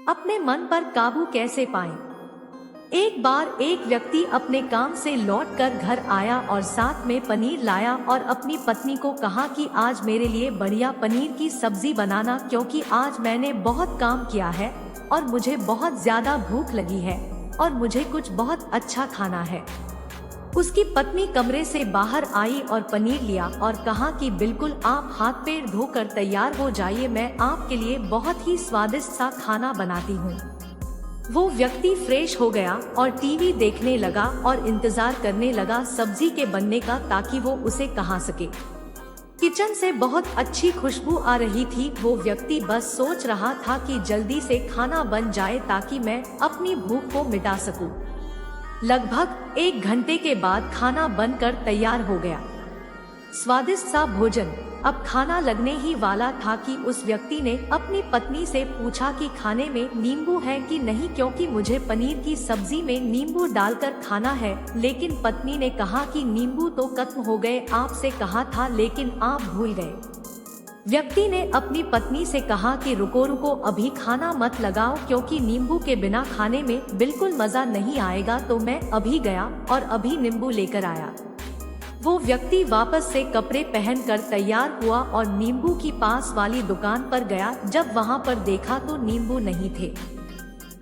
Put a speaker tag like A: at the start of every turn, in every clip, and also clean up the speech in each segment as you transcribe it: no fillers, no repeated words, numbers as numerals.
A: अपने मन पर काबू कैसे पाएं? एक बार एक व्यक्ति अपने काम से लौटकर घर आया और साथ में पनीर लाया और अपनी पत्नी को कहा कि आज मेरे लिए बढ़िया पनीर की सब्जी बनाना, क्योंकि आज मैंने बहुत काम किया है और मुझे बहुत ज्यादा भूख लगी है और मुझे कुछ बहुत अच्छा खाना है। उसकी पत्नी कमरे से बाहर आई और पनीर लिया और कहा कि बिल्कुल आप हाथ पैर धोकर तैयार हो जाइए, मैं आपके लिए बहुत ही स्वादिष्ट सा खाना बनाती हूँ। वो व्यक्ति फ्रेश हो गया और टीवी देखने लगा और इंतजार करने लगा सब्जी के बनने का, ताकि वो उसे खा सके। किचन से बहुत अच्छी खुशबू आ रही थी। वो व्यक्ति बस सोच रहा था कि जल्दी से खाना बन जाए ताकि मैं अपनी भूख को मिटा सकूं। लगभग 1 घंटे के बाद खाना बनकर तैयार हो गया। स्वादिष्ट सा भोजन अब खाना लगने ही वाला था कि उस व्यक्ति ने अपनी पत्नी से पूछा कि खाने में नींबू है कि नहीं, क्योंकि मुझे पनीर की सब्जी में नींबू डालकर खाना है। लेकिन पत्नी ने कहा कि नींबू तो खत्म हो गए, आपसे कहा था लेकिन आप भूल गए। व्यक्ति ने अपनी पत्नी से कहा कि रुको रुको, अभी खाना मत लगाओ, क्योंकि नींबू के बिना खाने में बिल्कुल मजा नहीं आएगा। तो मैं अभी गया और अभी नींबू लेकर आया। वो व्यक्ति वापस से कपड़े पहनकर तैयार हुआ और नींबू की पास वाली दुकान पर गया। जब वहां पर देखा तो नींबू नहीं थे।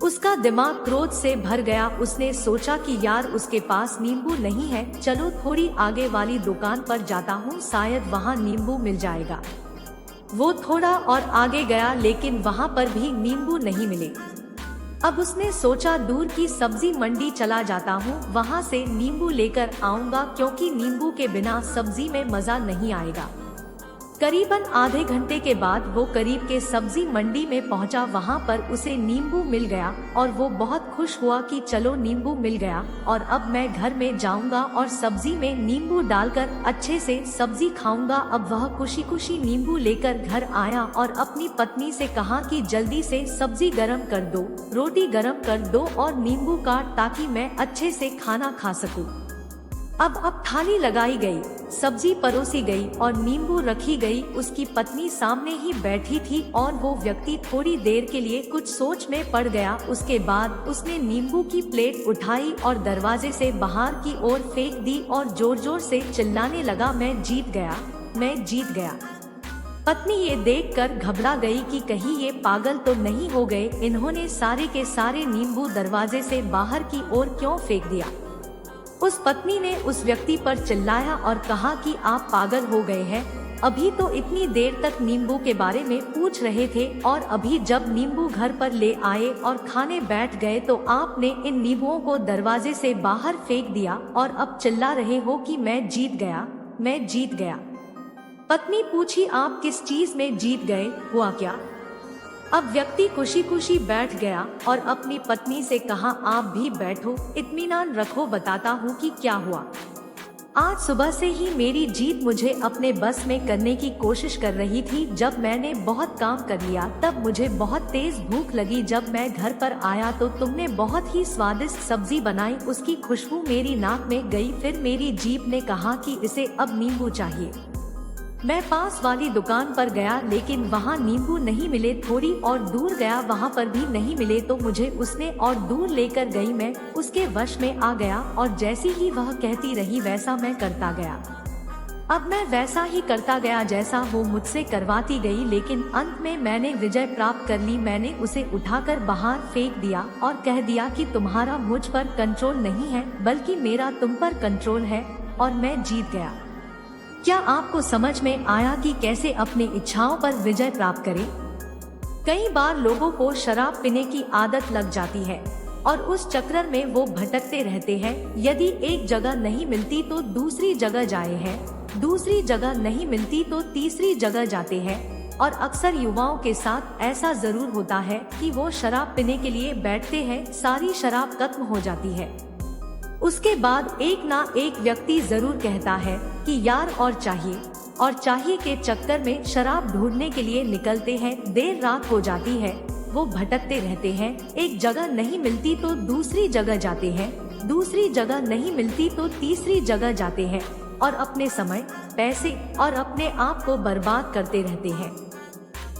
A: उसका दिमाग क्रोध से भर गया। उसने सोचा कि यार, उसके पास नींबू नहीं है, चलो थोड़ी आगे वाली दुकान पर जाता हूँ, शायद वहाँ नींबू मिल जाएगा। वो थोड़ा और आगे गया, लेकिन वहाँ पर भी नींबू नहीं मिले। अब उसने सोचा दूर की सब्जी मंडी चला जाता हूँ, वहाँ से नींबू लेकर आऊंगा, क्योंकि नींबू के बिना सब्जी में मजा नहीं आएगा। करीबन आधे घंटे के बाद वो करीब के सब्जी मंडी में पहुंचा। वहां पर उसे नींबू मिल गया और वो बहुत खुश हुआ कि चलो नींबू मिल गया और अब मैं घर में जाऊंगा और सब्जी में नींबू डालकर अच्छे से सब्जी खाऊंगा। अब वह खुशी खुशी नींबू लेकर घर आया और अपनी पत्नी से कहा कि जल्दी से सब्जी गरम कर दो, रोटी गरम कर दो और नींबू काट, ताकि मैं अच्छे से खाना खा सकूं। अब थाली लगाई गई, सब्जी परोसी गई और नींबू रखी गई। उसकी पत्नी सामने ही बैठी थी और वो व्यक्ति थोड़ी देर के लिए कुछ सोच में पड़ गया। उसके बाद उसने नींबू की प्लेट उठाई और दरवाजे से बाहर की ओर फेंक दी और जोर जोर से चिल्लाने लगा, मैं जीत गया, मैं जीत गया। पत्नी ये देखकर घबरा गई कि कहीं ये पागल तो नहीं हो गए, इन्होंने सारे के सारे नींबू दरवाजे से बाहर की ओर क्यों फेंक दिया। उस पत्नी ने उस व्यक्ति पर चिल्लाया और कहा कि आप पागल हो गए हैं, अभी तो इतनी देर तक नींबू के बारे में पूछ रहे थे और अभी जब नींबू घर पर ले आए और खाने बैठ गए तो आपने इन नींबुओं को दरवाजे से बाहर फेंक दिया और अब चिल्ला रहे हो कि मैं जीत गया, मैं जीत गया। पत्नी पूछी, आप किस चीज में जीत गए, हुआ क्या? अब व्यक्ति खुशी खुशी बैठ गया और अपनी पत्नी से कहा, आप भी बैठो, इत्मीनान रखो, बताता हूँ कि क्या हुआ। आज सुबह से ही मेरी जीत मुझे अपने बस में करने की कोशिश कर रही थी। जब मैंने बहुत काम कर लिया तब मुझे बहुत तेज भूख लगी। जब मैं घर पर आया तो तुमने बहुत ही स्वादिष्ट सब्जी बनाई, उसकी खुशबू मेरी नाक में गई। फिर मेरी जीभ ने कहा कि इसे अब नींबू चाहिए। मैं पास वाली दुकान पर गया, लेकिन वहाँ नींबू नहीं मिले। थोड़ी और दूर गया, वहाँ पर भी नहीं मिले। तो मुझे उसने और दूर लेकर गई। मैं उसके वश में आ गया और जैसी ही वह कहती रही वैसा मैं करता गया। अब मैं वैसा ही करता गया जैसा वो मुझसे करवाती गई, लेकिन अंत में मैंने विजय प्राप्त कर ली। मैंने उसे उठाकर बाहर फेंक दिया और कह दिया कि तुम्हारा मुझ पर कंट्रोल नहीं है, बल्कि मेरा तुम पर कंट्रोल है और मैं जीत गया। क्या आपको समझ में आया कि कैसे अपनी इच्छाओं पर विजय प्राप्त करें? कई बार लोगों को शराब पीने की आदत लग जाती है और उस चक्कर में वो भटकते रहते हैं। यदि एक जगह नहीं मिलती तो दूसरी जगह जाए हैं, दूसरी जगह नहीं मिलती तो तीसरी जगह जाते हैं। और अक्सर युवाओं के साथ ऐसा जरूर होता है कि वो शराब पीने के लिए बैठते हैं, सारी शराब खत्म हो जाती है। उसके बाद एक ना एक व्यक्ति जरूर कहता है कि यार और चाहिए के चक्कर में शराब ढूंढने के लिए निकलते हैं। देर रात हो जाती है, वो भटकते रहते हैं। एक जगह नहीं मिलती तो दूसरी जगह जाते हैं, दूसरी जगह नहीं मिलती तो तीसरी जगह जाते हैं और अपने समय, पैसे और अपने आप को बर्बाद करते रहते हैं।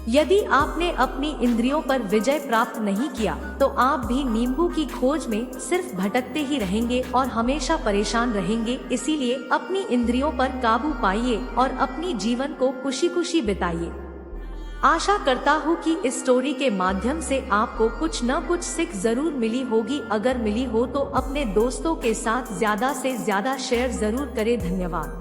A: यदि आपने अपनी इंद्रियों पर विजय प्राप्त नहीं किया तो आप भी नींबू की खोज में सिर्फ भटकते ही रहेंगे और हमेशा परेशान रहेंगे। इसीलिए अपनी इंद्रियों पर काबू पाइए और अपनी जीवन को खुशी खुशी बिताइए। आशा करता हूँ कि इस स्टोरी के माध्यम से आपको कुछ न कुछ सीख जरूर मिली होगी। अगर मिली हो तो अपने दोस्तों के साथ ज्यादा से ज्यादा शेयर जरूर करें। धन्यवाद।